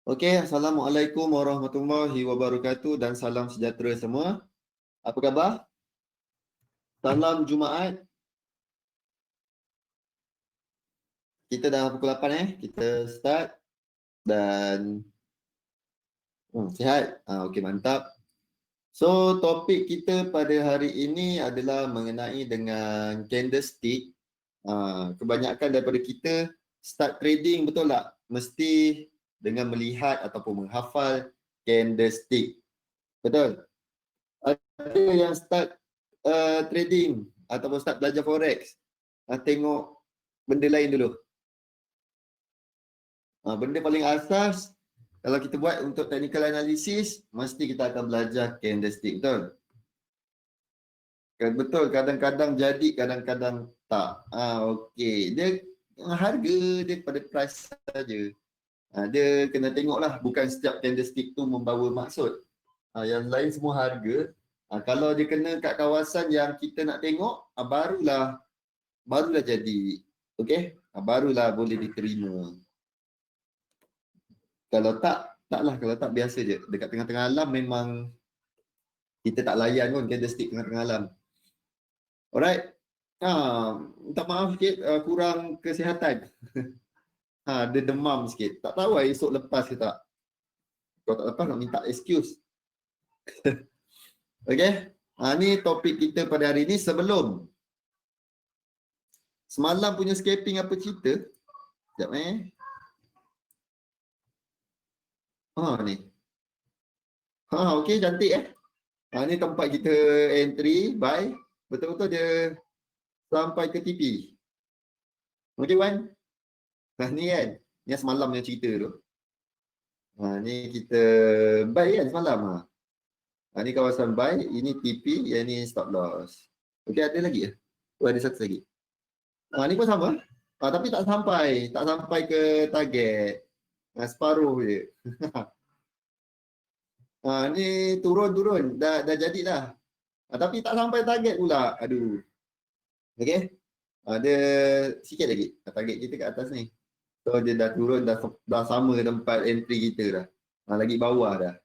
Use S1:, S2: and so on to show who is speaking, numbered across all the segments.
S1: Okey, Assalamualaikum warahmatullahi wabarakatuh dan salam sejahtera semua. Apa khabar? Salam Jumaat. Kita dah pukul 8 kita start dan sihat. Okey, mantap. So, topik kita pada hari ini adalah mengenai dengan candlestick. Kebanyakan daripada kita start trading, betul tak? Mesti dengan melihat ataupun menghafal candlestick. Betul? Ada yang start trading ataupun start belajar forex, tengok benda lain dulu. Benda paling asas kalau kita buat untuk technical analysis, mesti kita akan belajar candlestick, betul? Betul, kadang-kadang jadi, kadang-kadang tak. Okey, dia harga dia pada price saja. Dia kena tengoklah, bukan setiap candlestick tu membawa maksud. Yang lain semua harga. Kalau dia kena kat kawasan yang kita nak tengok, barulah jadi. Okey? Barulah boleh diterima. Kalau taklah. Kalau tak, biasa je. Dekat tengah-tengah alam memang kita tak layan pun candlestick tengah-tengah alam. Alright? Minta maaf sikit, kurang kesihatan. Dia demam sikit. Tak tahu esok lepas ke tak. Kalau tak lepas nak minta excuse. Okey? Ni topik kita pada hari ni. Sebelum semalam punya scalping apa cerita? Sekejap ni. Okey, cantik ni tempat kita entry, buy. Betul-betul dia sampai ke TP. Okey, Wan? Ni kan? Ni semalam yang cerita tu. Ni kita buy kan semalam. Ni kawasan buy, ini TP, yang ni stop loss. Okey, ada lagi ke? Ada satu lagi. Ni pun sama. Tapi tak sampai ke target. Separuh je. Ni turun, dah jadilah. Tapi tak sampai target pula. Aduh. Okey. Ada sikit lagi. Target kita kat atas ni. So dia dah turun, dah sama tempat entry kita dah. Lagi bawah dah.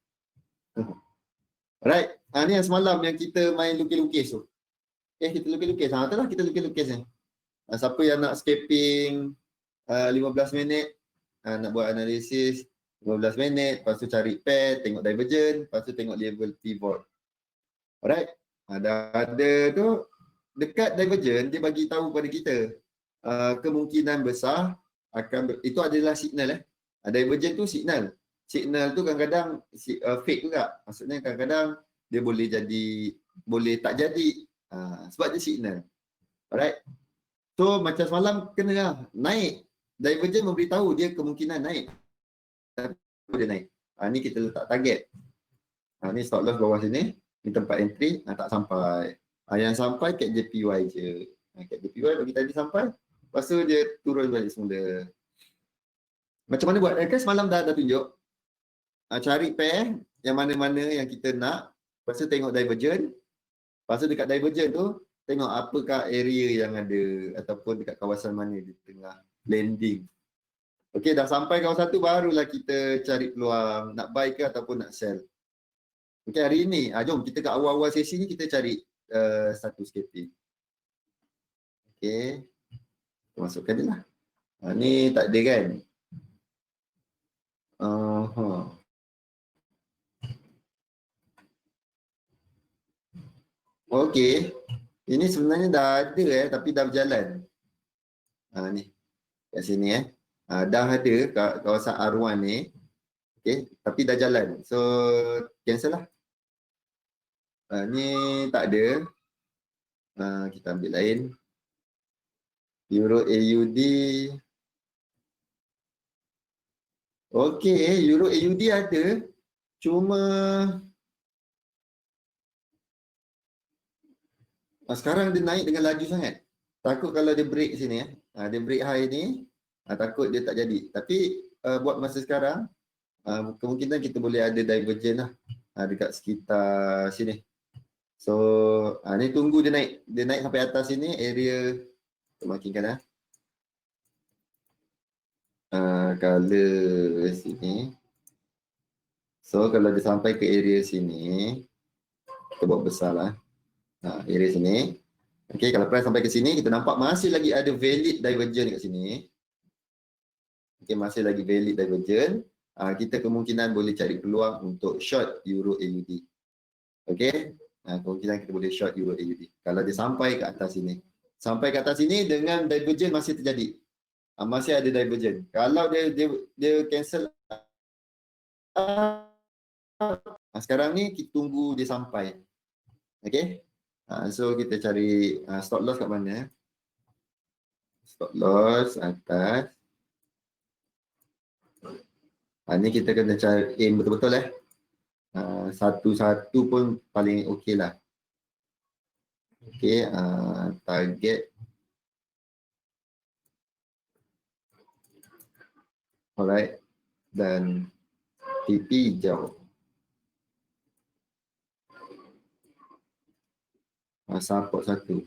S1: Alright. Ni yang semalam yang kita main lukis-lukis tu. Kita lukis-lukis. Itulah kita lukis-lukis ni. Siapa yang nak scalping 15 minit, nak buat analisis 15 minit, lepas tu cari pair, tengok divergent, lepas tu tengok level pivot. Alright. Dah ada tu, dekat divergent, dia bagi tahu pada kita kemungkinan besar itu adalah signal. Divergent tu signal. Signal tu kadang-kadang fake juga. Maksudnya kadang-kadang dia boleh jadi, boleh tak jadi. Sebab dia signal. Alright. So macam semalam kenalah naik. Divergent memberitahu dia kemungkinan naik. Tapi dia naik. Ni kita letak target. Ni stop loss bawah sini. Ni tempat entry. Tak sampai. Yang sampai kat JPY je. Kat JPY bagi tadi sampai. Lepas tu dia turun balik semula. Macam mana buat? Kan semalam dah tunjuk. Cari pair yang mana-mana yang kita nak. Lepas tu tengok divergent. Lepas tu dekat divergent tu, tengok apakah area yang ada ataupun dekat kawasan mana di tengah landing. Okey, dah sampai kawasan tu barulah kita cari peluang nak buy ke ataupun nak sell. Okey, hari ni, jom kita kat awal-awal sesi ni kita cari satu scalping. Okey. Masukkan je lah. Ni tak ada kan? Okey. Ini sebenarnya dah ada tapi dah berjalan. Ni. Kat sini dah ada kat kawasan R1 ni. Okey, tapi dah jalan. So cancel lah. Ni tak ada. Kita ambil lain. Euro AUD. Okey, Euro AUD ada. Cuma sekarang dia naik dengan laju sangat. Takut kalau dia break sini dia break high ni, takut dia tak jadi. Tapi buat masa sekarang, kemungkinan kita boleh ada divergent lah dekat sekitar sini. So ni tunggu dia naik. Dia naik sampai atas sini, area makinkan color sini. So kalau dia sampai ke area sini, kita buat besar lah. Area sini. Okay, kalau press sampai ke sini, kita nampak masih lagi ada valid divergent kat sini. Okay, masih lagi valid divergent. Kita kemungkinan boleh cari peluang untuk short Euro AUD. Okay, kemungkinan kita boleh short Euro AUD. Kalau dia sampai ke atas sini. Sampai ke atas sini dengan divergent masih terjadi. Masih ada divergent. Kalau dia cancel, sekarang ni kita tunggu dia sampai. Okay. So kita cari stop loss kat mana? Stop loss atas. Ni kita kena cari aim betul-betul satu-satu pun paling okey lah. Okay, target. Alright. Dan TP hijau. Support satu.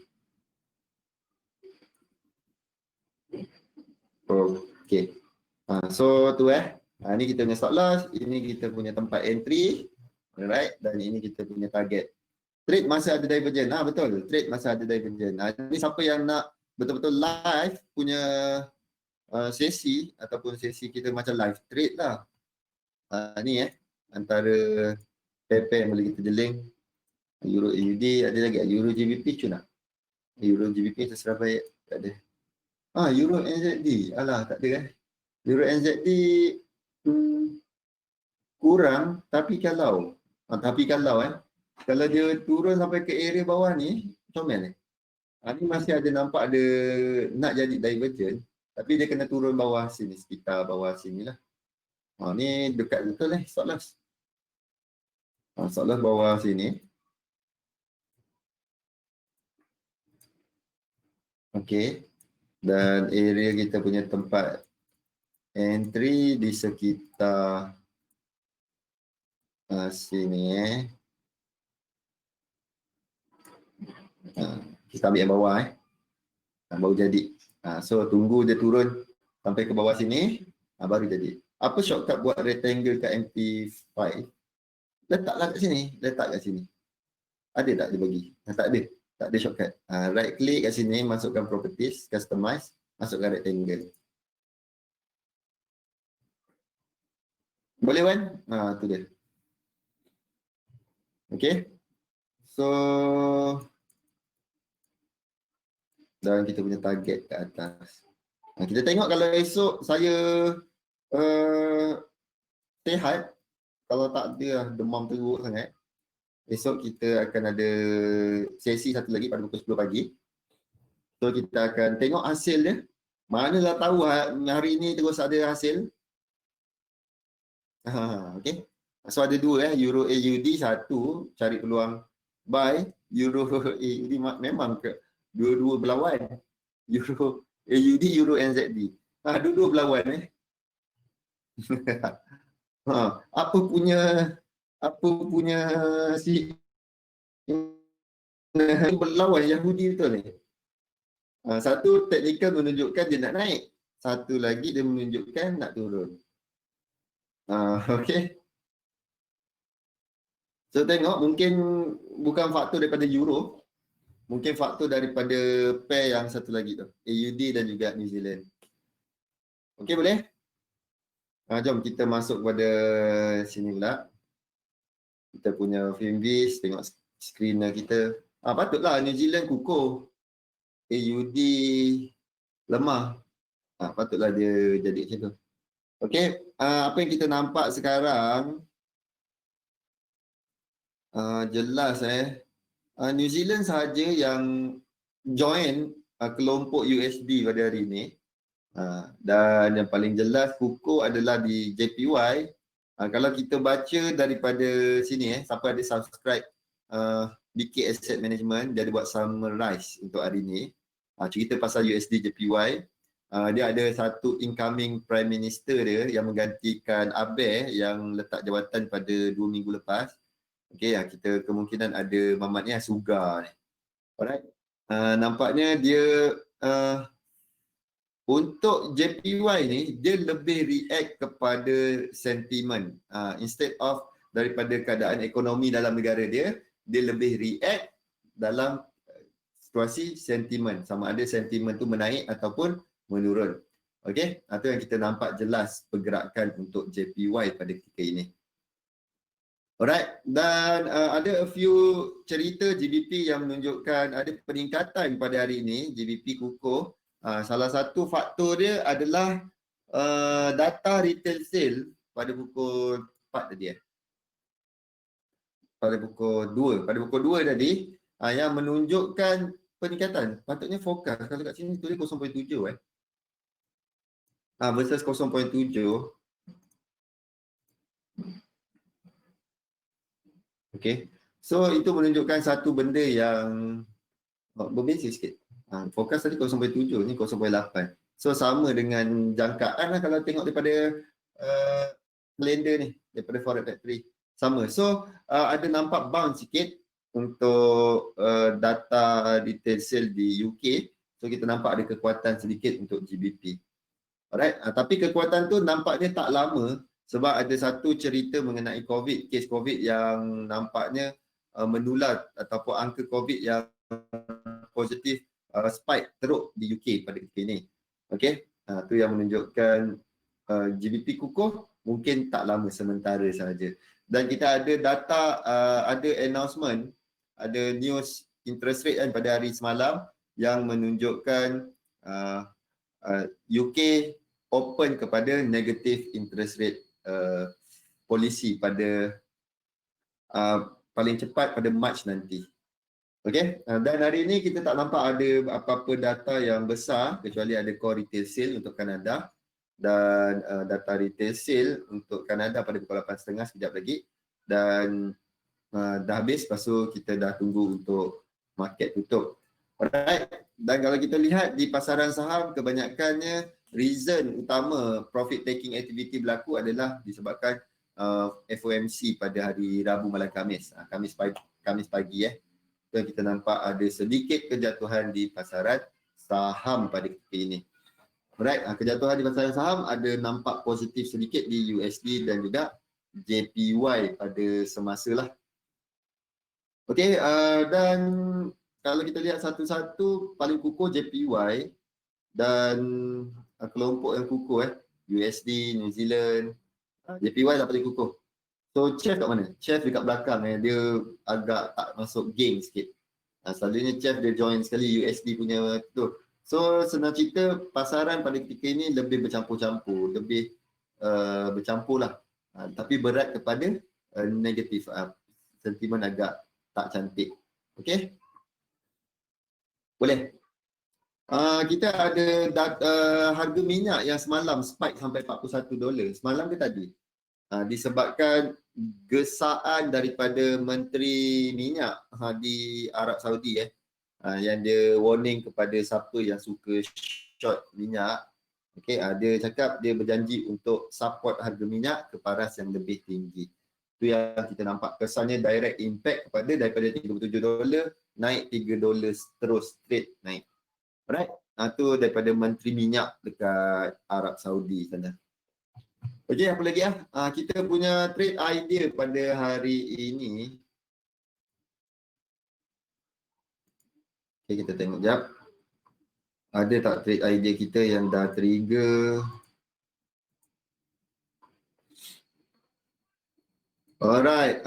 S1: Okay. So tu ni kita punya stop loss, ini kita punya tempat entry. Alright, dan ini kita punya target. Trade masih ada divergent. Betul, trade masih ada divergent. Ini siapa yang nak betul-betul live punya sesi ataupun sesi kita macam live trade lah. Ni antara pair yang boleh kita jeling. Euro AUD, ada lagi Euro GBP cuna. Euro GBP terserah baik, tak ada. Euro NZD. Alah, tak ada Euro NZD kurang, tapi kalau kalau dia turun sampai ke area bawah ni, comel ni masih ada nampak ada nak jadi divergent, tapi dia kena turun bawah sini, sekitar bawah sini lah. Ni dekat betul stop loss. Stop loss bawah sini. Okay. Dan area kita punya tempat entry di sekitar sini kita ambil yang bawah baru jadi. So tunggu dia turun sampai ke bawah sini baru jadi. Apa shortcut buat rectangle kat MP5? Letaklah kat sini, letak kat sini. Ada tak dia bagi? Tak ada. Tak ada shortcut. Right click kat sini, masukkan properties, customize, masukkan rectangle. Boleh Wan? Tu dia. Okay. So dan kita punya target ke atas. Kita tengok kalau esok saya sihat, kalau tak ada demam teruk sangat, esok kita akan ada sesi satu lagi pada pukul 10 pagi. So kita akan tengok hasil dia. Manalah tahu hari ini terus ada hasil. Okay. So ada dua Euro AUD, satu cari peluang buy. Euro AUD memang dua-dua berlawan. Euro AUD, Euro NZD. Dua-dua berlawan apa punya si berlawan Yahudi betul ni. Satu teknikal menunjukkan dia nak naik, satu lagi dia menunjukkan nak turun. Okay. So tengok, mungkin bukan faktor daripada euro, mungkin faktor daripada pair yang satu lagi tu, AUD dan juga New Zealand. Okay, boleh? Jom kita masuk pada sini pula. Kita punya Finviz, tengok screener kita. Patutlah New Zealand kukuh, AUD lemah. Patutlah dia jadi macam tu. Okay, apa yang kita nampak sekarang jelas New Zealand sahaja yang join kelompok USD pada hari ini. Dan yang paling jelas kukuh adalah di JPY. Kalau kita baca daripada sini siapa ada subscribe BK Asset Management, dia ada buat summarize untuk hari ini. Cerita pasal USD JPY. Dia ada satu incoming Prime Minister dia yang menggantikan Abe yang letak jawatan pada 2 minggu lepas. Okay, kita kemungkinan ada Mamat ni Sugar ni. Alright. Nampaknya dia Untuk JPY ni, dia lebih react kepada sentimen. Instead of daripada keadaan ekonomi dalam negara dia, dia lebih react dalam situasi sentimen. Sama ada sentimen tu menaik ataupun menurun. Okey, itu yang kita nampak jelas pergerakan untuk JPY pada ketika ini. Alright, dan ada a few cerita GBP yang menunjukkan ada peningkatan pada hari ini, GBP kukuh. Salah satu faktor dia adalah data retail sale pada pukul 4 tadi pada pukul 2. Pada pukul 2 tadi yang menunjukkan peningkatan. Patutnya fokus. Kalau kat sini tulis 0.7 versus 0.7. Okay. So itu menunjukkan satu benda yang berbeza sikit. Fokus tadi 0.7, ni 0.8. So sama dengan jangkaan lah kalau tengok daripada kalender ni, daripada Forex Factory. Sama. So ada nampak bounce sikit untuk data retail sale di UK. So kita nampak ada kekuatan sedikit untuk GBP. Alright, tapi kekuatan tu nampaknya tak lama sebab ada satu cerita mengenai COVID, kes COVID yang nampaknya menular ataupun angka COVID yang positif spike teruk di UK pada ketika ini. Okey, tu yang menunjukkan GBP kukuh mungkin tak lama, sementara sahaja. Dan kita ada data, ada announcement, ada news interest rate kan pada hari semalam yang menunjukkan UK open kepada negative interest rate policy pada paling cepat pada Mac nanti. Okey, dan hari ini kita tak nampak ada apa-apa data yang besar kecuali ada core retail sale untuk Kanada dan data retail sale untuk Kanada pada pukul 8.30 sekejap lagi, dan dah habis, lepas tu kita dah tunggu untuk market tutup. Alright, dan kalau kita lihat di pasaran saham, kebanyakannya reason utama profit taking activity berlaku adalah disebabkan FOMC pada hari Rabu malam Khamis, Khamis pagi dan kita nampak ada sedikit kejatuhan di pasaran saham pada ketika ini. Alright, kejatuhan di pasaran saham ada nampak positif sedikit di USD dan juga JPY pada semasa lah. Okey, dan kalau kita lihat satu-satu, paling kukuh JPY dan kelompok yang kukuh USD, New Zealand, JPY dah paling kukuh. So CHF kat mana? CHF dekat belakang dia agak tak masuk game sikit. Selalunya CHF dia join sekali USD punya tu. So senang cerita, pasaran pada ketika ini lebih bercampur-campur, lebih bercampur lah. Tapi berat kepada negatif, sentimen agak tak cantik. Okey? Boleh? Kita ada harga minyak yang semalam spike sampai $41. Semalam ke tadi? Disebabkan gesaan daripada Menteri Minyak di Arab Saudi yang dia warning kepada siapa yang suka short minyak. Okey, dia cakap dia berjanji untuk support harga minyak ke paras yang lebih tinggi. Itu yang kita nampak kesannya direct impact kepada daripada $37 naik $3 terus straight naik. Alright, itu daripada Menteri Minyak dekat Arab Saudi sana. Okey, apa lagi kita punya trade idea pada hari ini. Okey, kita tengok jap. Ada tak trade idea kita yang dah trigger? Alright,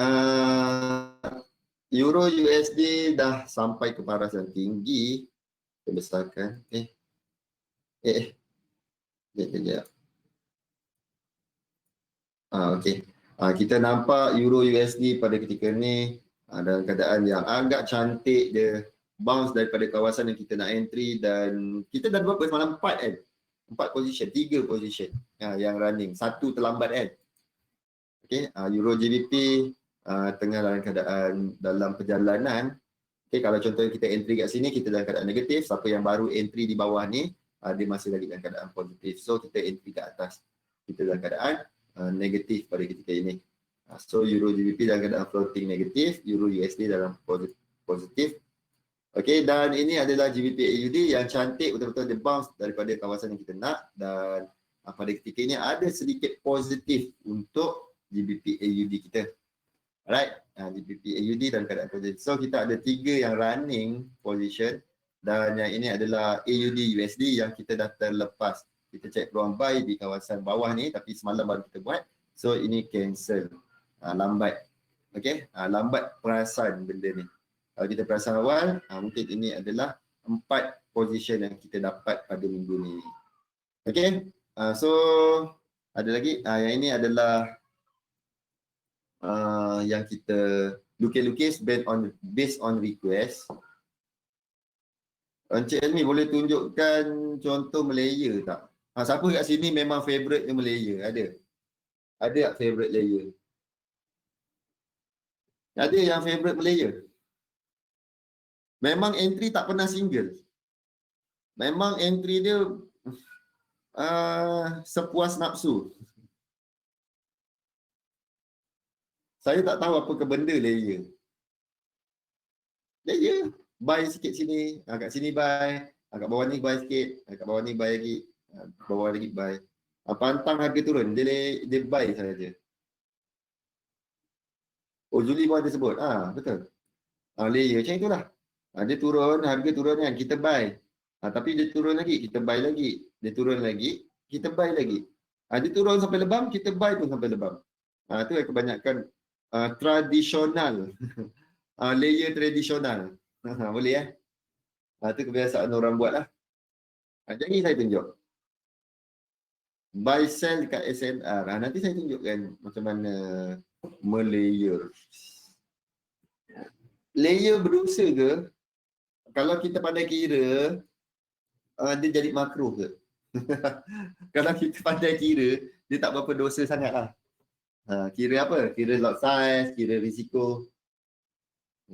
S1: Euro USD dah sampai ke paras yang tinggi. Kita besarkan. Sekejap. Okey. Kita nampak Euro USD pada ketika ni dalam keadaan yang agak cantik, dia bounce daripada kawasan yang kita nak entry, dan kita dah berapa semalam? 4 position, 3 position yang running, satu terlambat Okey, Euro GBP tengah dalam keadaan dalam perjalanan. Okey, kalau contohnya kita entry kat sini, kita dalam keadaan negatif. Siapa yang baru entry di bawah ni, dia masih lagi dalam keadaan positif. So kita entry kat atas, kita dalam keadaan negatif pada ketika ini. So Euro GBP dalam keadaan floating negatif, Euro USD dalam positif. Okey, dan ini adalah GBP AUD yang cantik, betul-betul dia bounce daripada kawasan yang kita nak, dan pada ketika ini ada sedikit positif untuk GBP AUD kita. Alright, GBP AUD dalam keadaan positif. So kita ada 3 yang running position, dan yang ini adalah AUD USD yang kita dah terlepas. Kita cek peluang buy di kawasan bawah ni, tapi semalam baru kita buat. So ini cancel, lambat. Okey, lambat perasan benda ni. Kalau kita perasan awal, mungkin ini adalah 4 position yang kita dapat pada minggu ni. Okey, so ada lagi, yang ini adalah yang kita lukis-lukis based on request. Encik Elmi boleh tunjukkan contoh Malaya tak? Siapa kat sini memang favourite dia Malaya? Ada? Ada tak favourite layer? Ada yang favourite Malaya? Memang entry tak pernah single. Memang entry dia sepuas nafsu. Saya tak tahu apa ke benda layer. Layer, buy sikit sini, kat sini buy, kat bawah ni buy sikit, kat bawah ni buy lagi, bawah lagi buy. Pantang harga turun, dia buy saja. Oh, Juli pun ada sebut. Betul. Layer macam itulah. Dia turun, harga turun kan, kita buy. Tapi dia turun lagi, kita buy lagi. Dia turun lagi, kita buy lagi. Dia turun sampai lebam, kita buy pun sampai lebam. Itu yang kebanyakan tradisional. Layer tradisional. Boleh itu kebiasaan orang buat lah. Jadi saya tunjuk. Buy sell dekat SNR. Nanti saya tunjukkan macam mana melayer. Layer berdosa ke? Kalau kita pandai kira, dia jadi makruh ke? Kalau kita pandai kira, dia tak berapa dosa sangat lah. Kira apa? Kira lot size, kira risiko.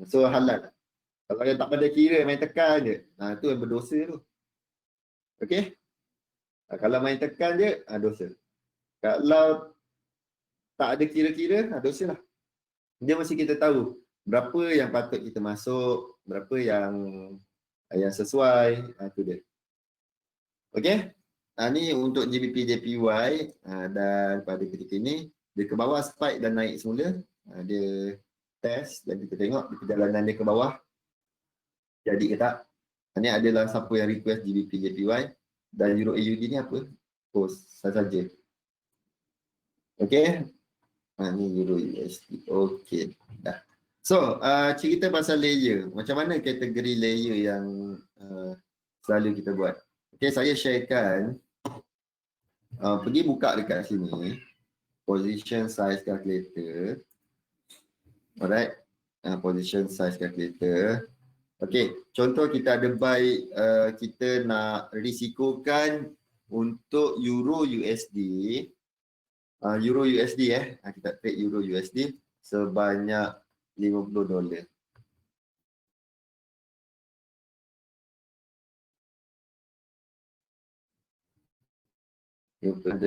S1: So halal. Kalau yang tak pandai kira, main tekan je. Itu yang berdosa tu. Okey? Kalau main tekan je, dosa. Kalau tak ada kira-kira, dosa lah. Dia mesti kita tahu berapa yang patut kita masuk, berapa yang sesuai, itu dia. Okey? Ni untuk GBP JPY, dan pada ketika ini dia ke bawah spike dan naik semula. Dia test dan kita tengok di perjalanan dia ke bawah jadi ke tak. Ni adalah siapa yang request GBP JPY, dan Euro AUD ni apa? Post saja. Okey? Ni Euro USD. Okey, dah. So, cerita pasal layer. Macam mana kategori layer yang selalu kita buat? Okey, saya sharekan. Pergi buka dekat sini. Position size calculator. Alright. Position size calculator. Okey, contoh kita ada buy, kita nak risikokan untuk Euro USD. Euro USD kita trade Euro USD sebanyak $50.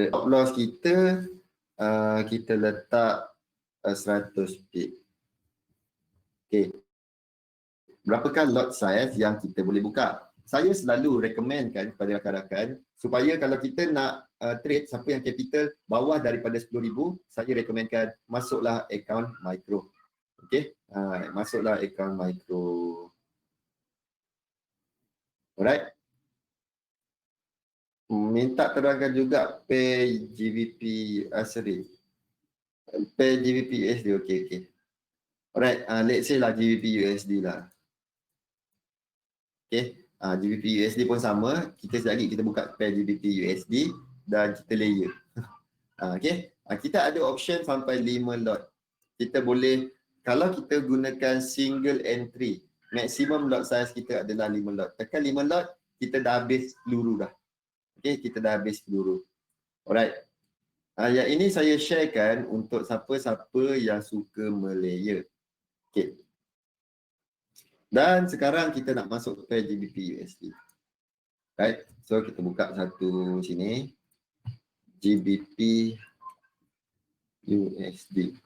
S1: Stop loss kita, kita letak 100 pip. Okey. Berapakah lot size yang kita boleh buka? Saya selalu recommendkan kepada rakan-rakan supaya kalau kita nak trade siapa yang capital bawah daripada 10,000, saya recommendkan masuklah account micro. Okey, masuklah account micro. Alright. Minta terangkan juga pair GBP sorry. Pair GBP USD, okey. Alright, let's say lah GBP USD lah. Okey, GBP USD pun sama. Kita sekejap lagi kita buka pair GBP USD dan kita layer. Okey, kita ada option sampai 5 lot. Kita boleh, kalau kita gunakan single entry, maximum lot size kita adalah 5 lot. Tekan 5 lot, kita dah habis peluru dah. Okey, kita dah habis peluru. Alright. Yang ini saya sharekan untuk siapa-siapa yang suka melayer. Okey. Dan sekarang kita nak masuk ke GBP USD. Right. So kita buka satu sini. GBP USD.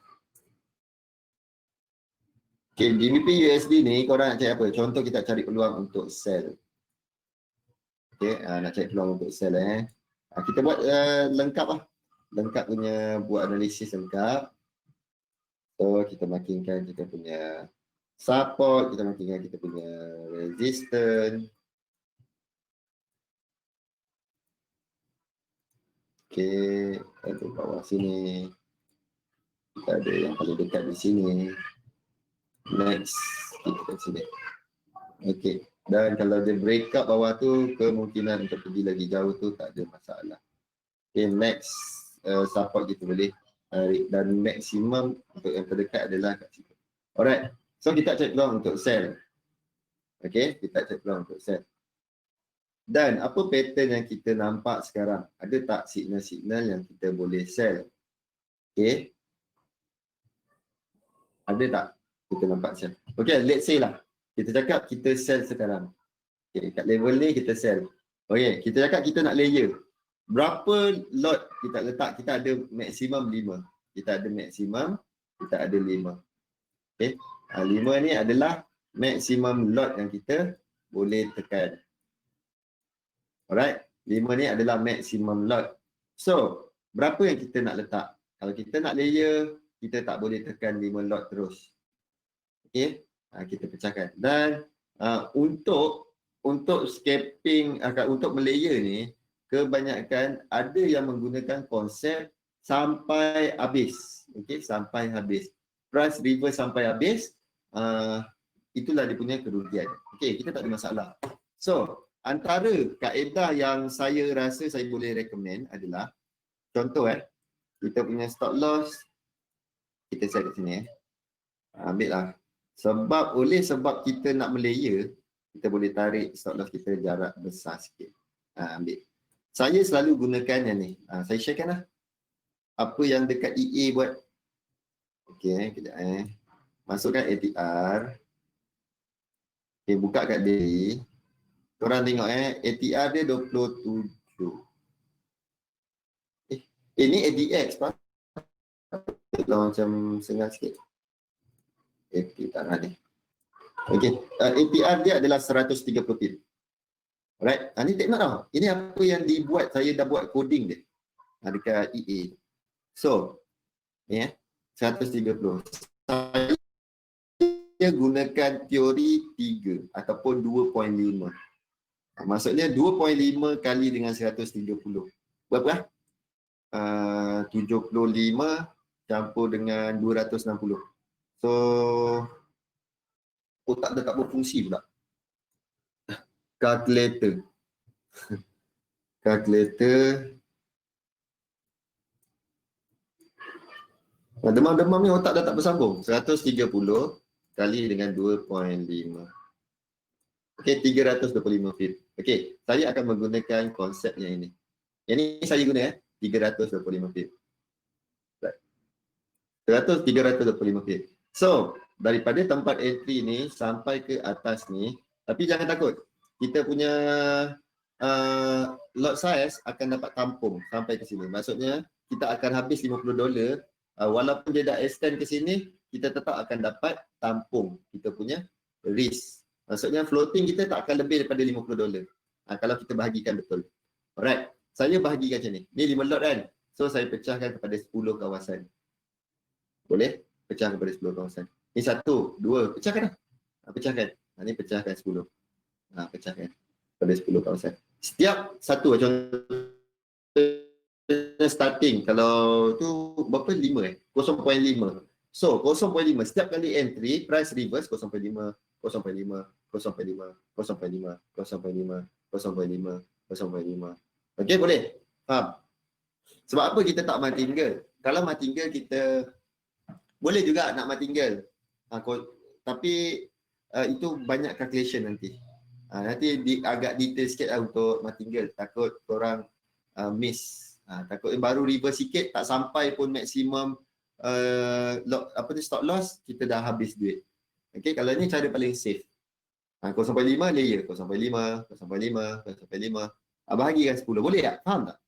S1: Okay, GBP USD ni korang nak cari apa? Contoh kita cari peluang untuk sell. Okay, nak cari peluang untuk sell kita buat lengkap lah. Lengkap punya, buat analisis lengkap. So, kita makinkan kita punya support, kita makinkan kita punya resistance. Okay, ada bawah sini. Kita ada yang paling dekat di sini. Next, kita kat sini. Okay, dan kalau dia break up bawah tu, kemungkinan untuk pergi lagi jauh tu tak ada masalah. Okay, next support kita boleh tarik dan maksimum untuk yang terdekat adalah kat situ. Alright, so kita cek peluang untuk sell. Okay, kita cek peluang untuk sell. Dan apa pattern yang kita nampak sekarang? Ada tak signal-signal yang kita boleh sell? Okay, ada tak kita nampak sell? Okay, let's say lah, kita cakap kita sell sekarang. Okay, kat level ni kita sell. Okay, kita cakap kita nak layer. Berapa lot kita letak? Kita ada maksimum 5. Kita ada maksimum, kita ada 5. Okay, 5 ni adalah maksimum lot yang kita boleh tekan. Alright, 5 ni adalah maksimum lot. So, berapa yang kita nak letak? Kalau kita nak layer, kita tak boleh tekan 5 lot terus. Okay, kita pecahkan. Dan untuk scalping, untuk melayer ni, kebanyakan ada yang menggunakan konsep sampai habis. Okay, sampai habis. Price reverse sampai habis, itulah dia punya kerugian. Okay, kita tak ada masalah. So, antara kaedah yang saya rasa saya boleh recommend adalah, contoh kita punya stop loss, kita set kat sini ambil lah. Sebab kita nak melayer, kita boleh tarik stop loss kita jarak besar sikit. Ambil. Saya selalu gunakan yang ni. Saya sharekan lah. Apa yang dekat EA buat. Okey, kejap masukkan ATR. Okay, buka kat daily. Korang tengok ATR dia 27. Ni ADX pak. Macam sengah sikit. Okay, tak ada. Okay, ATR dia adalah 130 pip. Alright, ni take note tau. Ini apa yang dibuat, saya dah buat coding dia dekat EA. So, ni 130. Saya gunakan teori 3 ataupun 2.5. Maksudnya 2.5 kali dengan 130. Berapa? 75 campur dengan 260. So, otak dah tak berfungsi pula. Calculator. Demam-demam ni otak dah tak bersambung. 130 kali dengan 2.5. Okey, 325 feet. Okey, saya akan menggunakan konsep yang ini. Yang ni saya guna 325 feet. 325 feet. So, daripada tempat entry ni sampai ke atas ni, tapi jangan takut. Kita punya lot size akan dapat tampung sampai ke sini. Maksudnya, kita akan habis $50. Walaupun dia dah extend ke sini, kita tetap akan dapat tampung kita punya risk. Maksudnya floating kita tak akan lebih daripada $50. Kalau kita bahagikan betul. Alright, saya bahagikan macam ni. Ni 5 lot kan? So saya pecahkan kepada 10 kawasan. Boleh? Pecah kepada 10 kawasan. Ni 1, 2, pecahkan lah. Pecahkan. Ni pecahkan 10. Pecahkan kepada 10 kawasan. Setiap satu macam starting, kalau tu berapa? 5 0.5. So 0.5 setiap kali entry, price reverse 0.5, 0.5, 0.5, 0.5, 0.5, 0.5, 0.5, 0.5. Okey, boleh? Faham? Sebab apa kita tak martingale? Kalau martingale kita boleh juga nak martingale. Tapi itu banyak calculation nanti. Nanti agak detail sikit lah untuk martingale. Takut korang miss. Takut baru reverse sikit, tak sampai pun maksimum stop loss, kita dah habis duit. Okay, kalau ni cara paling safe. 0.5 layer, 0.5, 0.5, 0.5. Bahagikan 10. Boleh tak? Faham tak?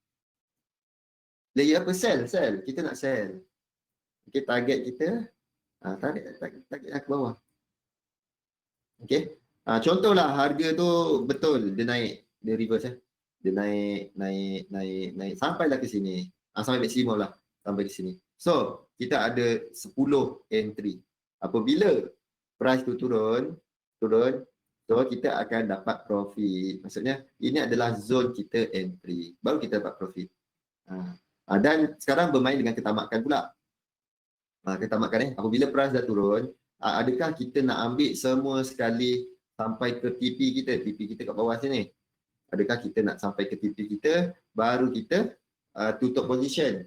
S1: Layer apa? Sell. Kita nak sell. Okay, target kita, target ke bawah. Okey. Contohlah harga tu betul dia naik, dia reverse Dia naik sampailah ke sini. Sampai maksimum lah sampai ke sini. So, kita ada 10 entry. Apabila price tu turun, so kita akan dapat profit. Maksudnya ini adalah zone kita entry. Baru kita dapat profit. Dan sekarang bermain dengan ketamakan pula. Ketamakan apabila price dah turun, adakah kita nak ambil semua sekali sampai ke TP kita kat bawah sini? Adakah kita nak sampai ke TP kita baru kita tutup position?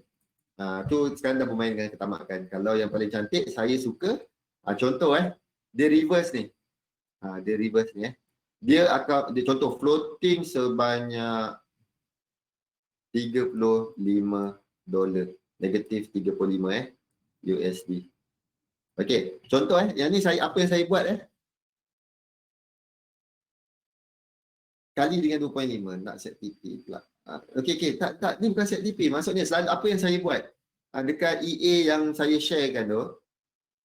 S1: Tu sekarang dah bermain dengan ketamakan. Kalau yang paling cantik saya suka contoh dia reverse ni. Dia reverse ni Dia contoh floating sebanyak $35, negatif 35 USD. Okey, contoh yang ni apa yang saya buat kali dengan 2.5 nak set TP pula. Okey, tak ni bukan set TP. Maksudnya selalu apa yang saya buat dekat EA yang saya sharekan tu.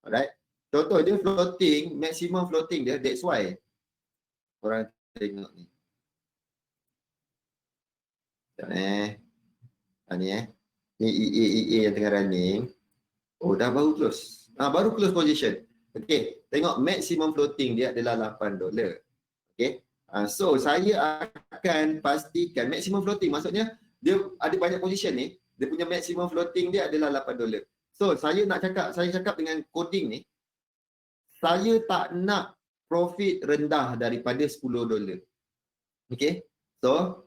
S1: Alright. Contoh dia floating, maximum floating dia, that's why orang tengok ni. Ni EA yang tengah running. Dah baru close. Baru close position. Okey, tengok maximum floating dia adalah $8. Okey. So saya akan pastikan maximum floating maksudnya dia ada banyak position ni, dia punya maximum floating dia adalah $8. So saya cakap dengan coding ni, saya tak nak profit rendah daripada $10. Okey. So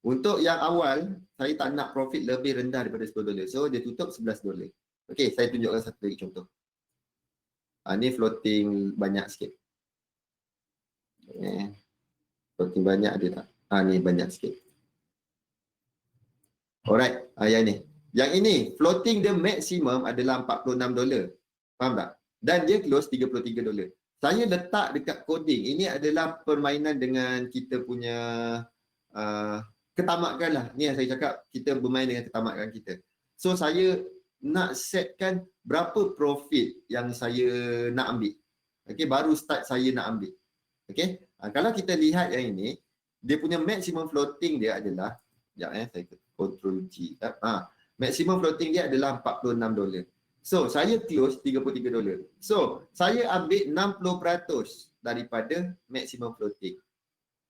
S1: untuk yang awal saya tak nak profit lebih rendah daripada $10. So dia tutup $11. Okey, saya tunjukkan satu lagi contoh. Ni floating banyak sikit. Floating banyak ada tak? Ni banyak sikit. Alright, yang ni. Yang ini floating dia maksimum adalah $46. Faham tak? Dan dia close $33. Saya letak dekat coding. Ini adalah permainan dengan kita punya ketamakan lah. Ni yang saya cakap, kita bermain dengan ketamakan kita. So saya nak setkan berapa profit yang saya nak ambil. Okey, baru start saya nak ambil. Okey. Kalau kita lihat yang ini, dia punya maximum floating dia adalah saya control G. Maximum floating dia adalah $46. So, saya close $33. So, saya ambil 60% daripada maximum floating.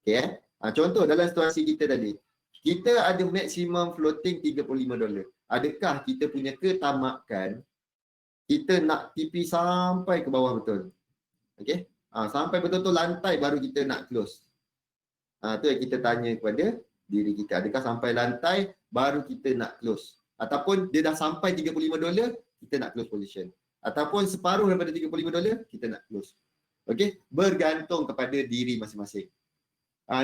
S1: Okey. Contoh dalam situasi kita tadi, kita ada maximum floating $35. Adakah kita punya ketamakan kita nak TP sampai ke bawah betul? Okey. Sampai betul-betul lantai baru kita nak close. Tu yang kita tanya kepada diri kita. Adakah sampai lantai baru kita nak close? Ataupun dia dah sampai $35, kita nak close position. Ataupun separuh daripada $35, kita nak close. Okey, bergantung kepada diri masing-masing.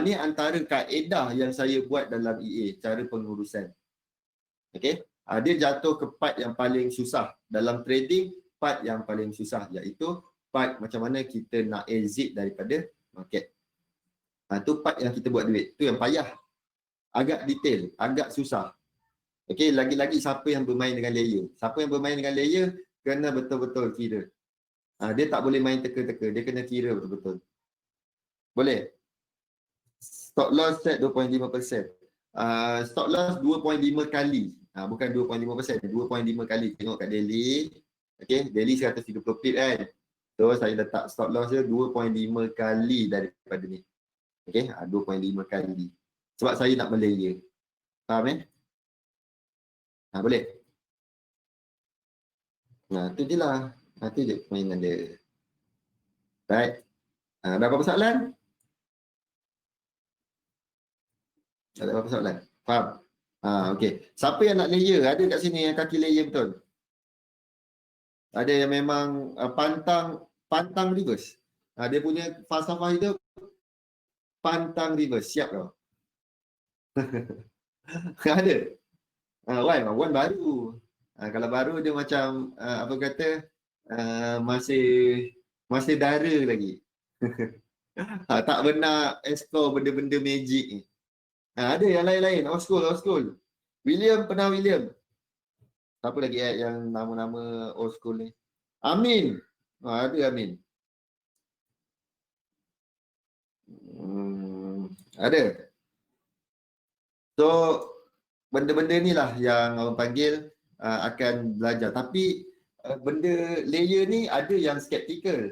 S1: Ni antara kaedah yang saya buat dalam EA, cara pengurusan. Okey, dia jatuh ke part yang paling susah dalam trading, part yang paling susah iaitu part macam mana kita nak exit daripada market. Tu part yang kita buat duit. Tu yang payah. Agak detail, agak susah. Okey, lagi-lagi siapa yang bermain dengan layer. Siapa yang bermain dengan layer kena betul-betul kira. Dia tak boleh main teka-teka, dia kena kira betul-betul. Boleh? Stop loss set 2.5%. Stop loss 2.5 kali. Bukan 2.5%, 2.5 kali. Tengok kat daily. Okey, daily 130 pip kan. So saya letak stop loss dia 2.5 kali daripada ni. Okey, 2.5 kali. Sebab saya nak melayer. Faham boleh? Tu je lah. Tu je permainan dia. Right. Ada apa-apa soalan? Ada apa-apa soalan? Faham? Okey. Siapa yang nak layer? Ada kat sini yang kaki layer betul? Ada yang memang pantang reverse. Dia punya falsafah itu pantang reverse. Siap kau? Ada? Wan baru. Kalau baru dia macam apa kata masih dara lagi. Tak benar explore benda-benda magic ni. Ada yang lain-lain. Old school. William. Siapa lagi yang nama-nama old school ni? Amin. Ada Amin. Ada. So, benda-benda ni lah yang orang panggil akan belajar. Tapi benda layer ni ada yang skeptikal.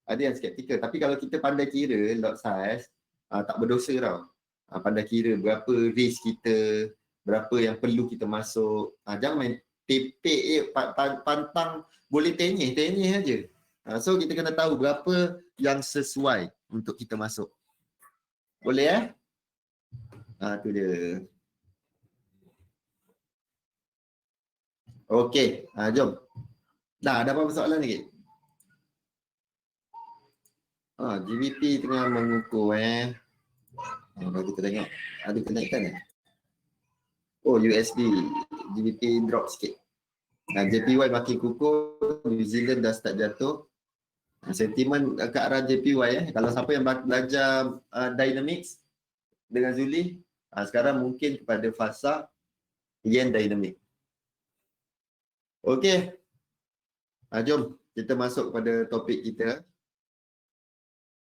S1: Ada yang skeptikal. Tapi kalau kita pandai kira lot size, tak berdosa tau. Pandai kira berapa risk kita, berapa yang perlu kita masuk. Jangan main tepek, pantang, boleh tenyih aja. So kita kena tahu berapa yang sesuai untuk kita masuk. Boleh tu dia. Okey, jom. Dah, ada apa soalan lagi? GBP tengah mengukur Kalau kita tengok, ada kenaikan USD, GBP drop sikit. JPY makin kukuh, New Zealand dah start jatuh. Sentimen ke arah JPY Kalau siapa yang belajar dynamics dengan Zuli, sekarang mungkin kepada fasa yen dynamic. Okey. Jom kita masuk kepada topik kita.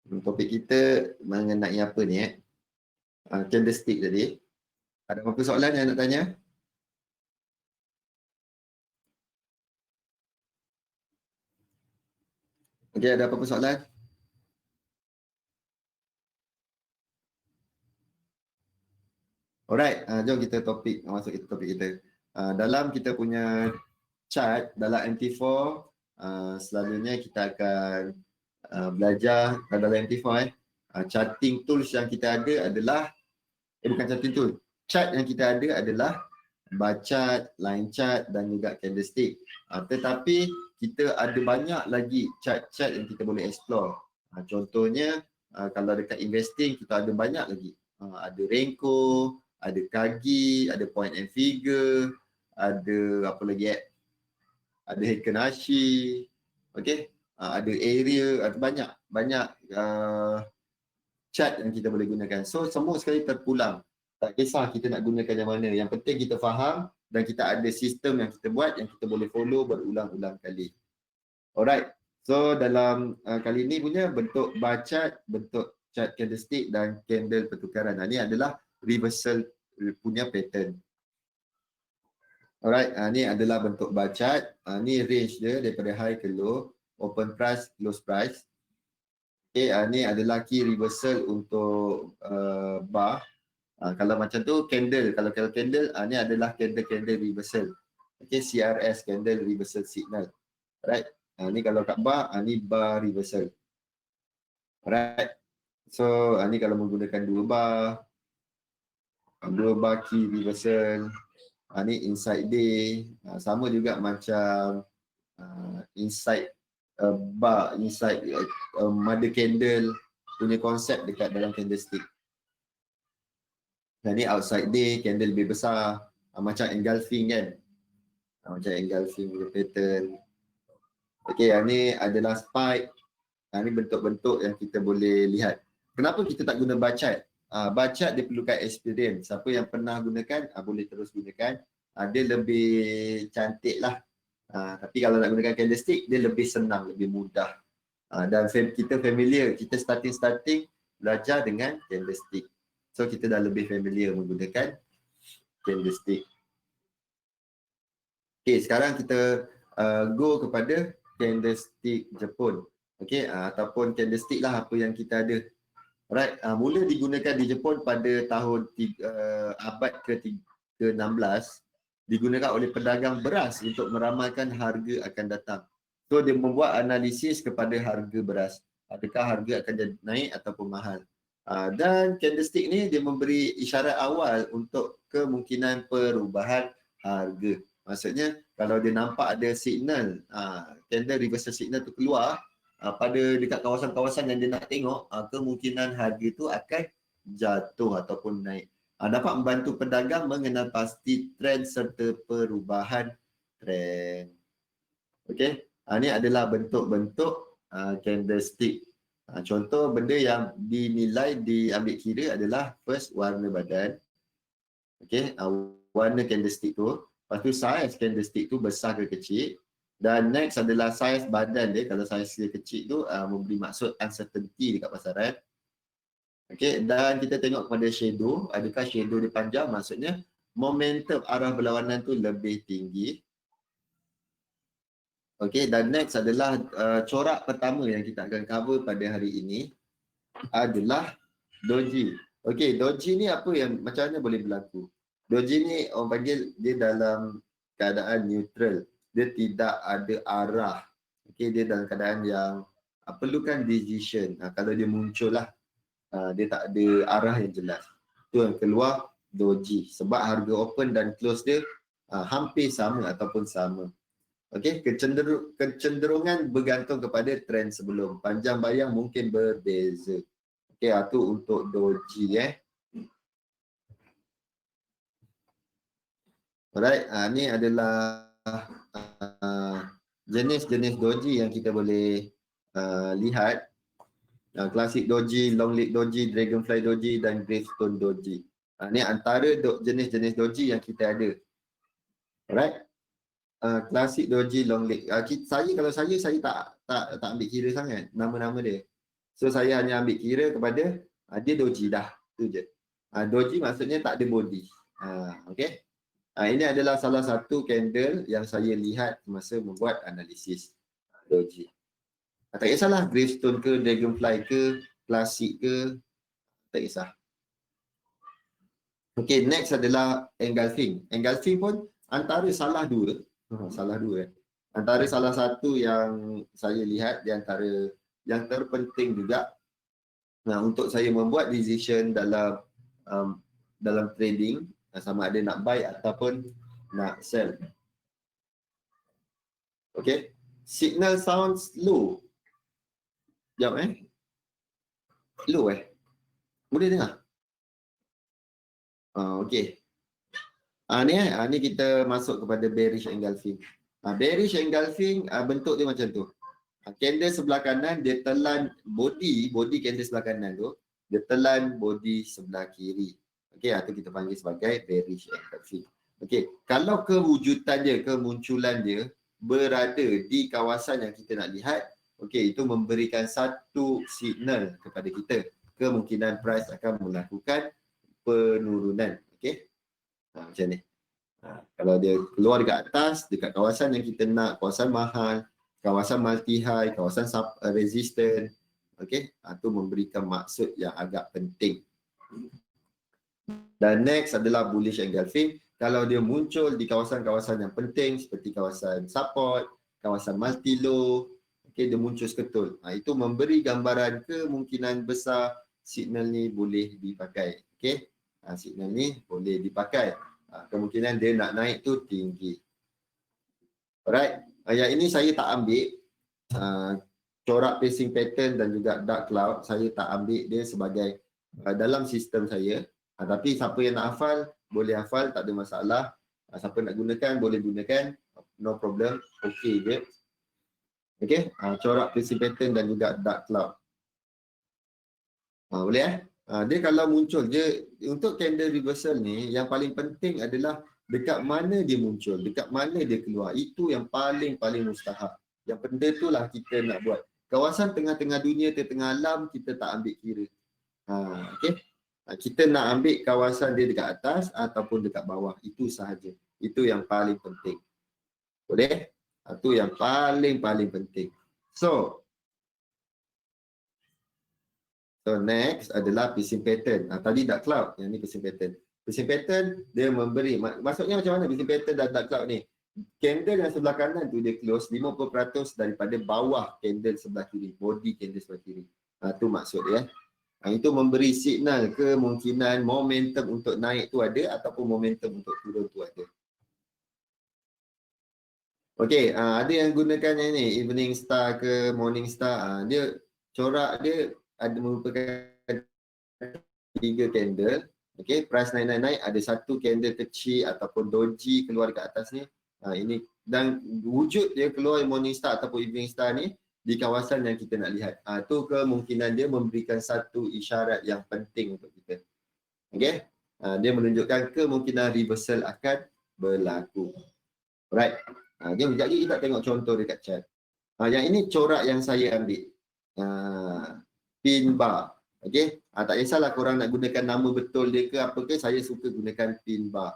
S1: Topik kita mengenai apa ni candlestick tadi. Ada apa soalan yang nak tanya? Okey, ada apa-apa soalan? Alright, jom kita masuk kita topik kita. Dalam kita punya chart, dalam MT4, selalunya kita akan belajar dalam MT4 charting tools yang kita ada adalah bukan charting tool. Chart yang kita ada adalah bar chart, line chart dan juga candlestick. Tetapi kita ada banyak lagi chart-chart yang kita boleh explore. Contohnya kalau dekat investing kita ada banyak lagi. Ada Renko, ada Kagi, ada point and figure, ada apa lagi ada Heiken-Ashi, okey, ada area, ada banyak chart yang kita boleh gunakan. So semua sekali terpulang. Tak kisah kita nak gunakan yang mana. Yang penting kita faham dan kita ada sistem yang kita buat yang kita boleh follow berulang-ulang kali. Alright. So dalam kali ini punya bentuk bar chart, bentuk chart candlestick dan candle pertukaran. Ini adalah reversal punya pattern. Alright, ni adalah bentuk bar chart. Ni range dia daripada high ke low, open price, close price. Okay, ni adalah key reversal untuk bar. Kalau macam tu candle, kalau candle ni adalah candle reversal. Okay, CRS, candle reversal signal. Alright, ni kalau kat bar, ni bar reversal. Alright, so ni kalau menggunakan dua bar key reversal. Ni inside day, sama juga macam inside bar, inside mother candle punya konsep dekat dalam candlestick. Dan ni outside day, candle lebih besar, macam engulfing kan, macam engulfing punya pattern. Okay, ni adalah spike. Ni bentuk-bentuk yang kita boleh lihat. Kenapa kita tak guna bar chart? Bar chart dia perlukan experience. Siapa yang pernah gunakan, boleh terus gunakan. Dia lebih cantik lah. Tapi kalau nak gunakan candlestick, dia lebih senang, lebih mudah. Dan kita familiar, kita starting belajar dengan candlestick. So kita dah lebih familiar menggunakan candlestick. Okay, sekarang kita go kepada candlestick Jepun. Okay, ataupun candlestick lah apa yang kita ada. Alright, mula digunakan di Jepun pada tahun abad ke-16, digunakan oleh pedagang beras untuk meramalkan harga akan datang. So dia membuat analisis kepada harga beras. Adakah harga akan jadi naik ataupun mahal. Dan candlestick ni dia memberi isyarat awal untuk kemungkinan perubahan harga. Maksudnya kalau dia nampak ada signal, candle reversal signal tu keluar pada dekat kawasan-kawasan yang dia nak tengok, kemungkinan harga tu akan jatuh ataupun naik. Dapat membantu pedagang mengenal pasti trend serta perubahan trend. Okey, ini adalah bentuk-bentuk candlestick. Contoh benda yang dinilai diambil kira adalah first warna badan. Okey, warna candlestick tu. Lepas tu size candlestick tu besar ke kecil. Dan next adalah size badan dia. Kalau size dia kecil tu memberi maksud uncertainty dekat pasaran. Okey, dan kita tengok kepada shadow, adakah shadow dia panjang, maksudnya momentum arah berlawanan tu lebih tinggi. Okey, dan next adalah corak pertama yang kita akan cover pada hari ini adalah doji. Okey, doji ni apa yang macam mana boleh berlaku? Doji ni orang panggil dia dalam keadaan neutral. Dia tidak ada arah. Okey, dia dalam keadaan yang perlukan decision. Kalau dia muncul lah, dia tak ada arah yang jelas. Tu yang keluar doji. Sebab harga open dan close dia hampir sama ataupun sama. Okey, kecenderungan bergantung kepada trend sebelum. Panjang bayang mungkin berbeza. Okey, itu untuk doji Alright, ni adalah jenis-jenis doji yang kita boleh lihat. Klasik doji, long leg doji, dragonfly doji dan gravestone doji. Ni antara jenis-jenis doji yang kita ada. Alright. Klasik doji long leg. Kalau saya tak ambil kira sangat nama-nama dia. So saya hanya ambil kira kepada dia doji dah. Tu je. Doji maksudnya tak ada body. Okey. Ini adalah salah satu candle yang saya lihat masa membuat analisis doji. Tak kisahlah gravestone ke, dragonfly ke, klasik ke, tak kisah. Okey, next adalah engulfing. Engulfing pun antara salah dua. Antara salah satu yang saya lihat di antara yang terpenting juga untuk saya membuat decision dalam trading, sama ada nak buy ataupun nak sell. Okay, signal sounds low. Sekejap low boleh dengar? Okay. Ni kita masuk kepada bearish engulfing. Bearish engulfing bentuk dia macam tu. Candle sebelah kanan dia telan body candle sebelah kanan tu, dia telan body sebelah kiri. Okey, itu kita panggil sebagai bearish engulfing. Okey, kalau kewujudan dia, kemunculan dia berada di kawasan yang kita nak lihat, okey, itu memberikan satu signal kepada kita kemungkinan price akan melakukan penurunan. Okey. Macam ni. Kalau dia keluar dekat atas, dekat kawasan yang kita nak, kawasan mahal, kawasan multi high, kawasan resistant, okey, itu memberikan maksud yang agak penting. Dan next adalah bullish engulfing. Kalau dia muncul di kawasan-kawasan yang penting seperti kawasan support, kawasan multi low, okey, dia muncul seketul. Itu memberi gambaran kemungkinan besar signal ni boleh dipakai. Okey. Signal ni boleh dipakai. Kemungkinan dia nak naik tu tinggi. Alright. Yang ini saya tak ambil corak pacing pattern dan juga dark cloud. Saya tak ambil dia sebagai dalam sistem saya. Tapi siapa yang nak hafal, boleh hafal, tak ada masalah. Siapa nak gunakan, boleh gunakan. No problem. Okey je. Okey. Corak pacing pattern dan juga dark cloud. Boleh dia kalau muncul je, untuk candle reversal ni yang paling penting adalah dekat mana dia muncul, dekat mana dia keluar. Itu yang paling mustahab. Yang benda tu lah kita nak buat. Kawasan tengah-tengah dunia, tengah alam, kita tak ambil kira. Okey. Kita nak ambil kawasan dia dekat atas ataupun dekat bawah. Itu sahaja. Itu yang paling penting. Boleh? Itu yang paling penting. So next adalah pacing pattern. Tadi dark cloud, yang ni pacing pattern. Pacing pattern dia memberi, maksudnya macam mana pacing pattern dan dark cloud ni? Candle yang sebelah kanan tu dia close 50% daripada bawah candle sebelah kiri, body candle sebelah kiri. Tu maksud dia. Itu memberi signal kemungkinan momentum untuk naik tu ada ataupun momentum untuk turun tu ada. Okey, ada yang gunakan yang ni, evening star ke morning star. Dia corak dia ada merupakan 3 candle. Okey, price naik, ada satu candle kecil ataupun doji keluar dekat atas ni. Ini dan wujud dia keluar morning star ataupun evening star ni di kawasan yang kita nak lihat. Tu kemungkinan dia memberikan satu isyarat yang penting untuk kita. Okey. Dia menunjukkan kemungkinan reversal akan berlaku. Alright. Jom sekejap kita tengok contoh dekat chart. Yang ini corak yang saya ambil. Pin bar. Okey. Tak kisahlah korang nak gunakan nama betul dia ke apa ke, saya suka gunakan pin bar.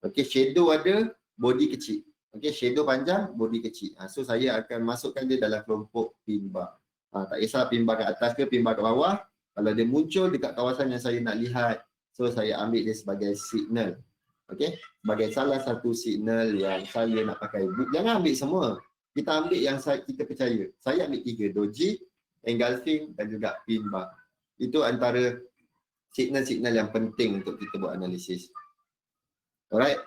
S1: Okey, shadow ada, body kecil. Okey, shadow panjang, body kecil. So saya akan masukkan dia dalam kelompok pin bar. Tak kisah pin bar kat atas ke pin bar kat bawah. Kalau dia muncul dekat kawasan yang saya nak lihat, so saya ambil dia sebagai signal. Okey, sebagai salah satu signal yang saya nak pakai. Jangan ambil semua. Kita ambil yang kita percaya. Saya ambil 3, doji, engulfing dan juga pin bar. Itu antara signal-signal yang penting untuk kita buat analisis. Alright.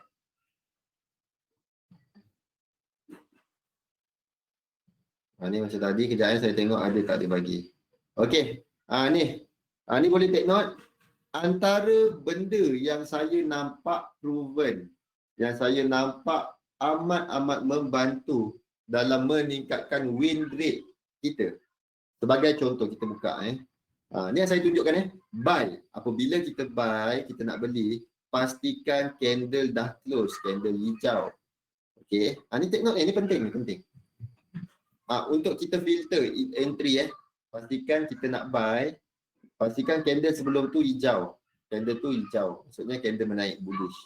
S1: Ni macam tadi, kejap saya tengok ada tak dia bagi. Okey. Ni boleh take note. Antara benda yang saya nampak proven, yang saya nampak amat-amat membantu dalam meningkatkan win rate kita. Sebagai contoh, kita buka ni yang saya tunjukkan buy. Apabila kita buy, kita nak beli, pastikan candle dah close, candle hijau. Okey, ni take note, ni penting, penting. Untuk kita filter entry pastikan kita nak buy, pastikan candle sebelum tu hijau. Candle tu hijau, maksudnya candle menaik bullish.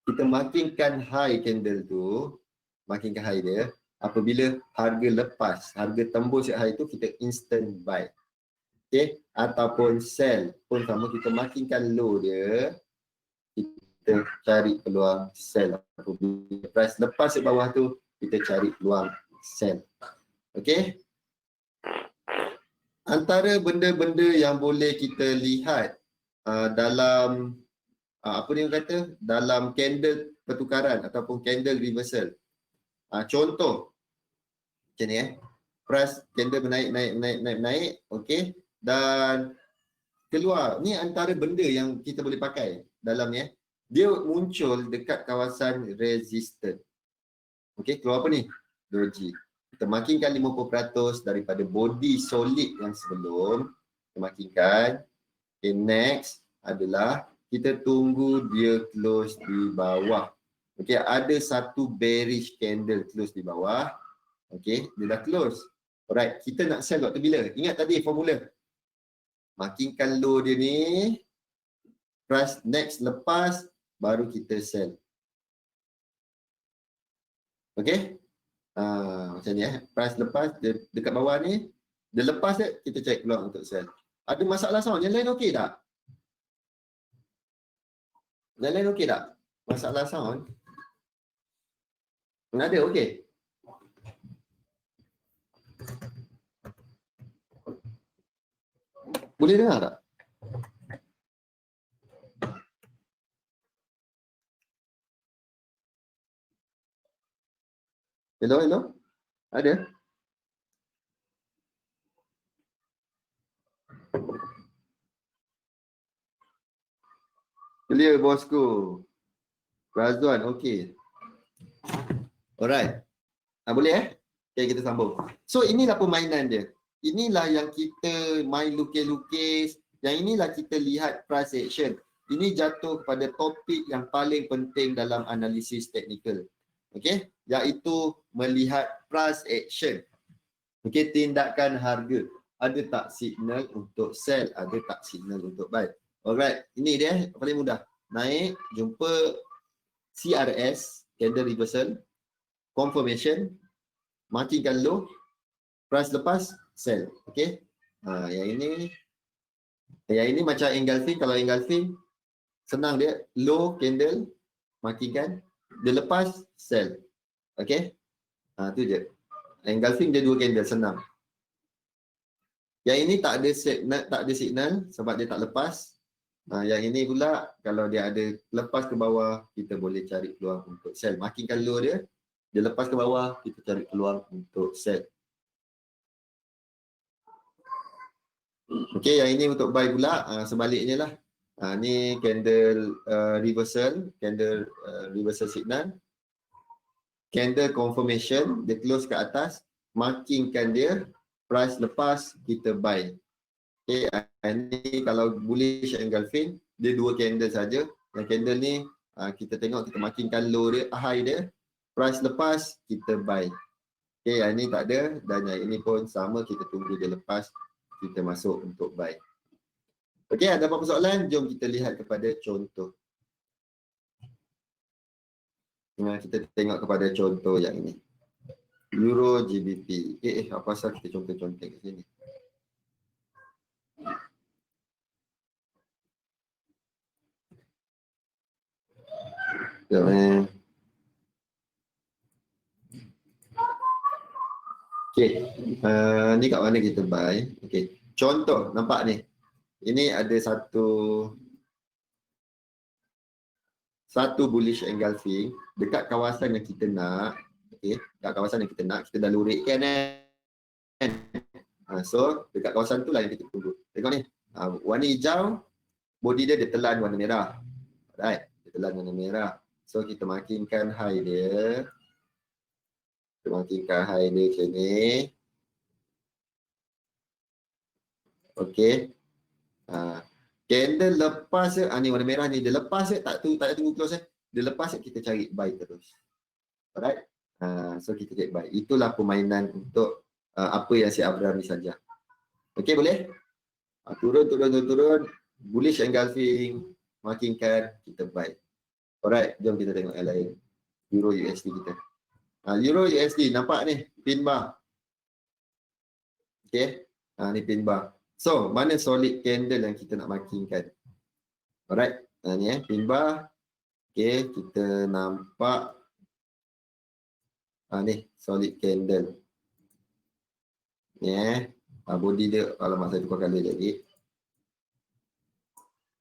S1: Kita makinkan high candle tu, makinkan high dia. Apabila harga lepas, harga tembus high tu, kita instant buy. Okay, ataupun sell pun sama, kita makinkan low dia, kita cari peluang sell. Apabila price lepas ke bawah tu, kita cari peluang sell. Okay, antara benda-benda yang boleh kita lihat dalam apa dia kata, dalam candle pertukaran ataupun candle reversal. Contoh macam ni price candle naik, okey, dan keluar. Ni antara benda yang kita boleh pakai dalam ni dia muncul dekat kawasan resistant. Okey, keluar apa ni? Doji. Kita makinkan 50% daripada body solid yang sebelum. Kita makinkan. Okay, next adalah kita tunggu dia close di bawah. Okey, ada satu bearish candle close di bawah. Okey, dia dah close. Alright, kita nak sell waktu bila? Ingat tadi formula. Makinkan low dia ni, price next lepas, baru kita sell. Okey? Macam ni price lepas, dia dekat bawah ni, dia lepas dia, kita cari peluang untuk sell. Ada masalah sound? Yang lain okey tak? Yang lain okey tak? Masalah sound? Ada, okey? Boleh dengar tak? Hello? Ada? Clear, bosku. Razwan, okey. Alright. Boleh Okay, kita sambung. So, inilah permainan dia. Inilah yang kita main lukis-lukis. Yang inilah kita lihat price action. Ini jatuh kepada topik yang paling penting dalam analisis teknikal. Okey, iaitu melihat price action. Okey, tindakan harga. Ada tak signal untuk sell, ada tak signal untuk buy. Alright, ini dia paling mudah. Naik, jumpa CRS, candle reversal, confirmation, makinkan low, price lepas, sell. Okey. Yang ini macam engulfing. Kalau engulfing senang dia, low candle, makinkan, dia lepas, sell. Okey. Tu je. Engulfing dia 2 candle, senang. Yang ini tak ada signal sebab dia tak lepas. Yang ini pula kalau dia ada lepas ke bawah, kita boleh cari peluang untuk sell. Makinkan low dia, dia lepas ke bawah, kita cari peluang untuk sell. Okey, yang ini untuk buy pula, sebaliknya lah. Ni candle reversal, candle reversal signal. Candle confirmation, dia close ke atas, markingkan dia, price lepas, kita buy. Okay, ini kalau bullish engulfing, dia 2 candle saja. Yang candle ni, kita tengok, kita markingkan low dia, high dia, price lepas, kita buy. Okay, yang ni tak ada, dan yang ini pun sama, kita tunggu dia lepas, kita masuk untuk buy. Okey, ada apa-apa soalan? Jom kita lihat kepada contoh. Kita tengok kepada contoh yang ini. Euro GBP. Apa pasal kita contoh-contoh kat sini? Sekejap. Okey, ni kat mana kita buy? Okey, contoh nampak ni. Ini ada satu bullish engulfing dekat kawasan yang kita nak. Okey, dekat kawasan yang kita nak, kita dah lurikkan kan. So, dekat kawasan tu lah yang kita tunggu. Tengok ni, warna hijau, body dia telan warna merah. Alright, dia telan warna merah. So, kita makinkan high dia. Kita makinkan high dia macam ni. Okey. Candle lepas je, ni warna merah ni, dia lepas je, tak ada tunggu close dia lepas je, kita cari buy terus. Alright. So kita cari buy. Itulah permainan untuk apa yang si Abraham ni saja. Okey, boleh? Turun. Bullish engulfing, makinkan, kita buy. Alright, jom kita tengok yang lain. Euro USD kita. Euro USD, nampak ni, pin bar. Okey, ni pin bar. So, mana solid candle yang kita nak makinkan? Alright, ni pin bar. Okey, kita nampak ni solid candle. Ni body dia, alamak saya tukar color lagi.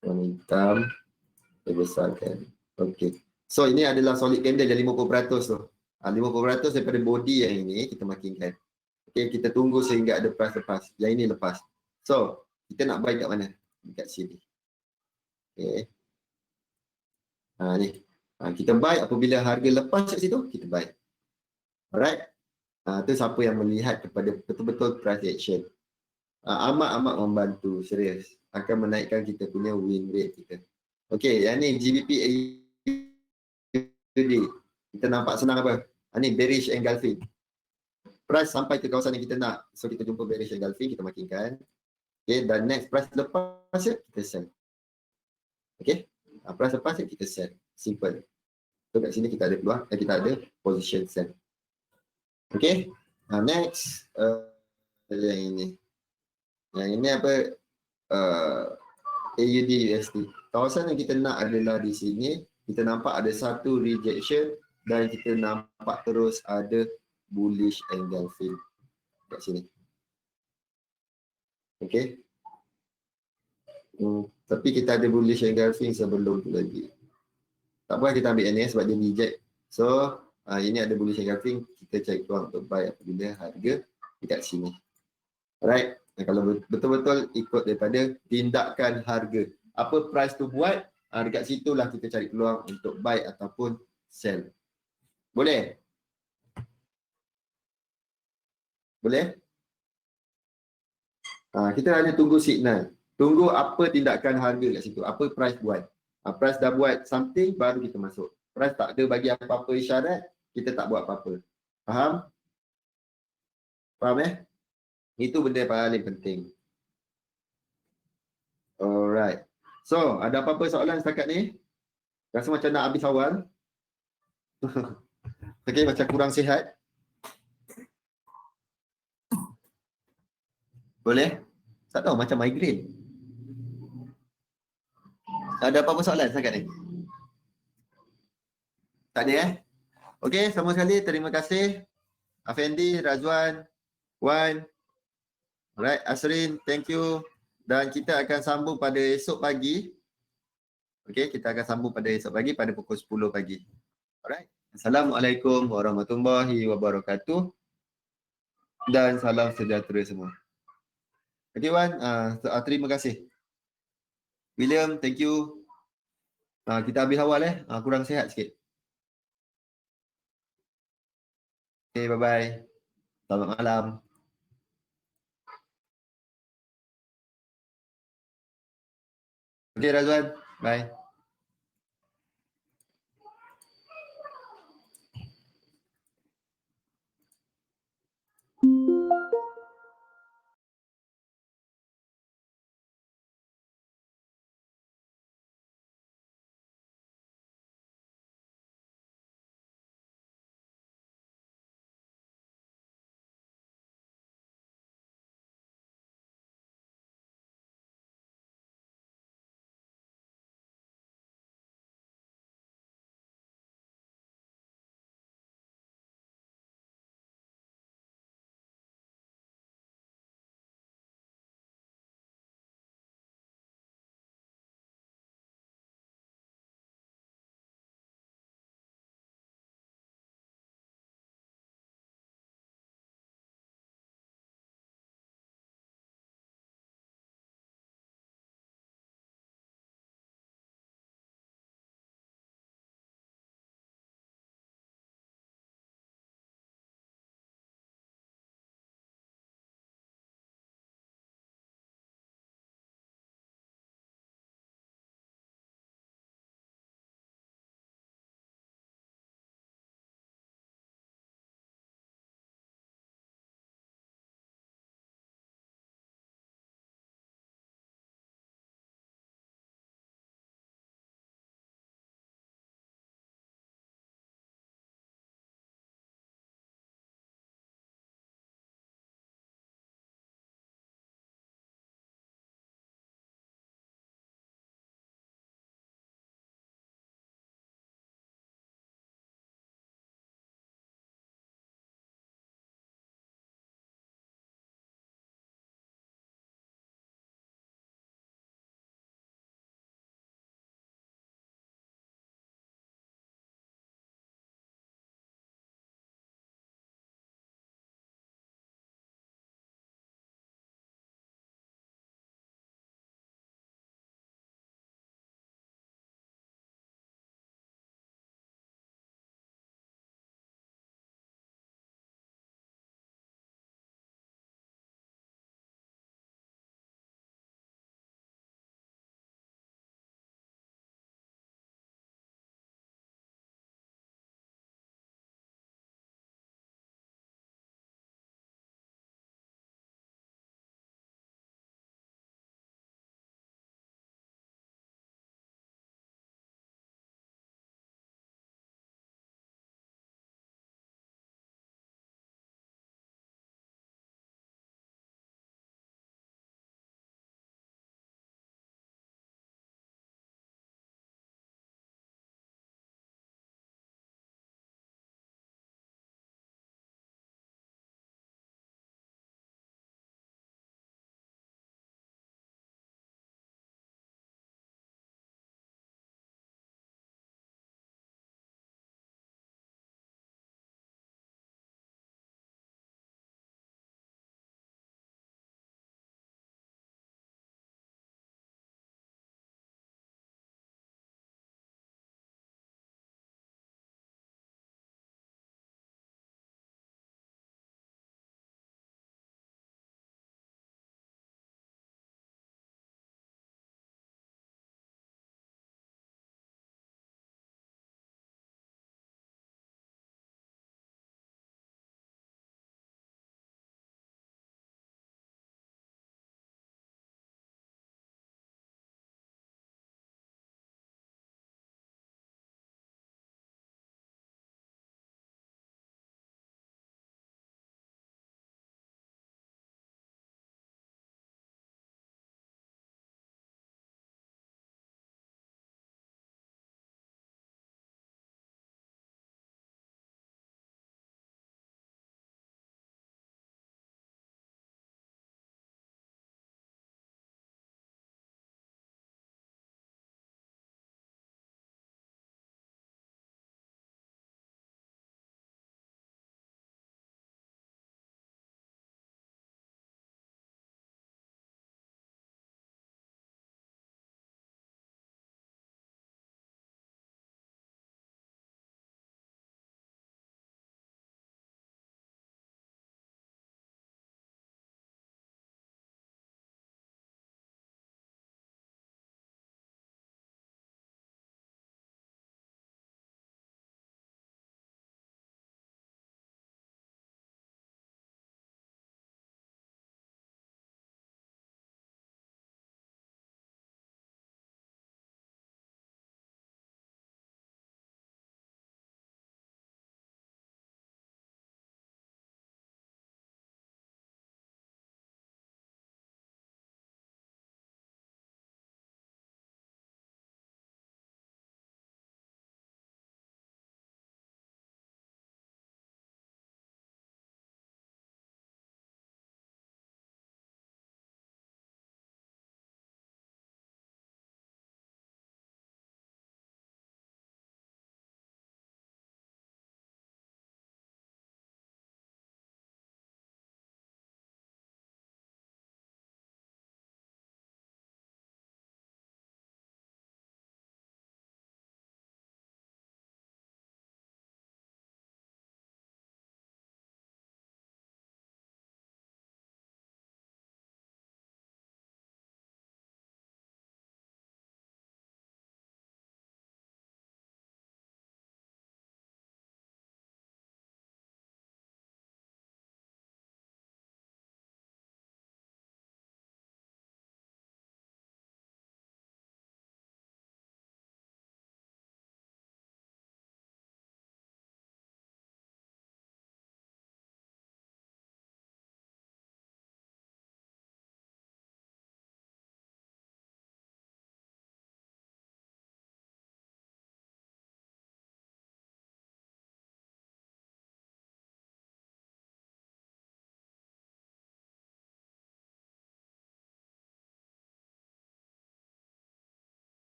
S1: Warna hitam, saya besarkan. Okey. So, ini adalah solid candle yang 50% tu. 50% daripada body yang ini kita makinkan. Okey, kita tunggu sehingga ada price lepas. Yang ini lepas. So, kita nak buy kat mana? Dekat sini. Okey. Ni. Kita buy apabila harga lepas kat situ, kita buy. Alright. Tu siapa yang melihat kepada betul-betul price action. Amat-amat membantu, serius. Akan menaikkan kita punya win rate kita. Okey, yang ni GBP AUD. Kita nampak senang apa? Ni bearish engulfing. Price sampai ke kawasan yang kita nak. So, kita jumpa bearish engulfing, kita makinkan. Okay, dan next price lepas je, kita sell. Okay, price lepas je, kita sell. Simple. So, kat sini kita ada peluang, kita ada position sell. Okay, next. Yang ini. Yang ini apa? AUD USD. Kawasan yang kita nak adalah di sini. Kita nampak ada satu rejection dan kita nampak terus ada bullish engulfing kat sini. Okay. Tapi kita ada bullish engulfing sebelum tu lagi. Tak apa, kita ambil ni sebab dia reject. So, ini ada bullish engulfing, kita cari peluang untuk buy apabila harga dekat sini. Alright. Kalau betul-betul ikut daripada tindakan harga. Apa price tu buat, dekat situlah kita cari peluang untuk buy ataupun sell. Boleh? Boleh? Kita hanya tunggu signal. Tunggu apa tindakan harga kat situ. Apa price buat. Price dah buat something, baru kita masuk. Price tak ada bagi apa-apa isyarat, kita tak buat apa-apa. Faham? Faham Itu benda yang paling penting. Alright. So, ada apa-apa soalan setakat ni? Rasa macam nak habis awal. Okay, macam kurang sihat. Boleh? Tak tahu, macam migraine. Ada apa-apa soalan setakat ni? Tak ada Okey, sama sekali terima kasih. Afendi, Razwan, Wan. Alright, Asrin, thank you. Dan kita akan sambung pada esok pagi. Okey, kita akan sambung pada esok pagi pada pukul 10 pagi. Alright. Assalamualaikum warahmatullahi wabarakatuh. Dan salam sejahtera semua. Okey Wan, terima kasih. William, thank you. Kita habis awal kurang sihat sikit. Okay, bye-bye. Selamat malam. Okay, Razwan. Bye.